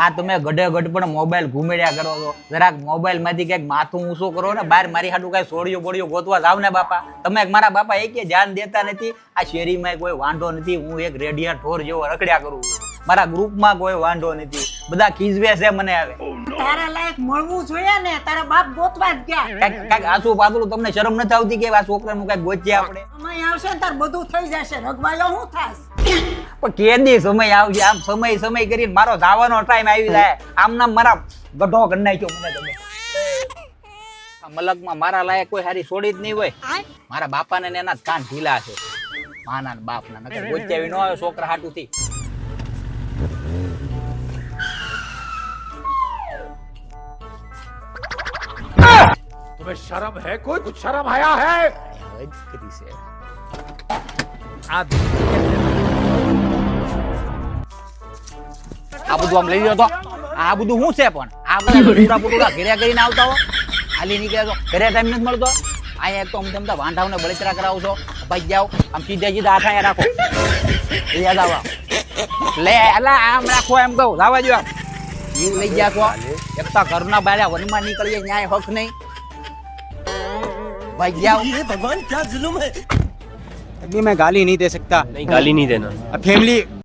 આ તમે ગઢે ગઢ પણ મોબાઈલ ઘુમેડ્યા કરો છો. જરાક મોબાઈલ માંથી કઈક માથું ઊંચું કરો ને. બહાર મારી હાટું કઈ સોડિયો બોડિયો ગોતવા જાવ ને બાપા. તમે મારા બાપા એક ધ્યાન દેતા નથી. આ શેરીમાં કોઈ વાંધો નથી. હું એક રેડિયા ઠોર જેવો રખડ્યા કરું છું. મારા ગ્રુપમાં કોઈ વાંધો નથી. બધા ખીજવે છે મને આવે. તારા લાયક મળવું જોઈએ ને. તારા બાપ ગોતવા જ ગયા. કઈક આસુ પાતળું તમને શરમ નથી આવતી કે આ છોકરાનું કઈક ગોતીએ આપણે? સમય આવશે ને તાર બધું થઈ જશે. રગવાયો હું થાસ? પણ કેદી સમય આવશે? આમ સમય કરીને મારો ધાવાનો ટાઈમ આવી જાય. આમ નામ મારા ગઢો કરી નાખ્યો મને તમે. આ મલકમાં મારા લાયક કોઈ હારી છોડી જ નહીં હોય. મારા બાપાને ને એના જ કાન ઢીલા છે. માના ને બાપના નકર ગોચ્યાવી ન આવે છોકરા હાટુથી. तुम्हें शर्म है? कुछ शर्म आया है? આ બધું આમ લઈ લ્યો તો. આ બધું શું છે પણ? આ બધા પૂરા ઘેર્યા કરીને આવતા હો. હાલી નીકળ્યા છો. ઘરે ટાઈમ નથી મળતો. અહીંયા એક તો અમુક અમતા વાંઢાઓને બળતરા કરાવો છો. ભાઈ જાઓ આમ સીધા હાથ અહીંયા રાખો. યાદ આવા લે અલા આમ રાખો એમ કહું. લાવવા જો જીવ લઈ ગયા છો. એકતા ઘરના બારે વનમાં નીકળીએ ન્યાય હક નહીં. भाई जाओ. ये भगवान क्या जुल्म है. अभी मैं गाली नहीं दे सकता. नहीं गाली नहीं देना. फैमिली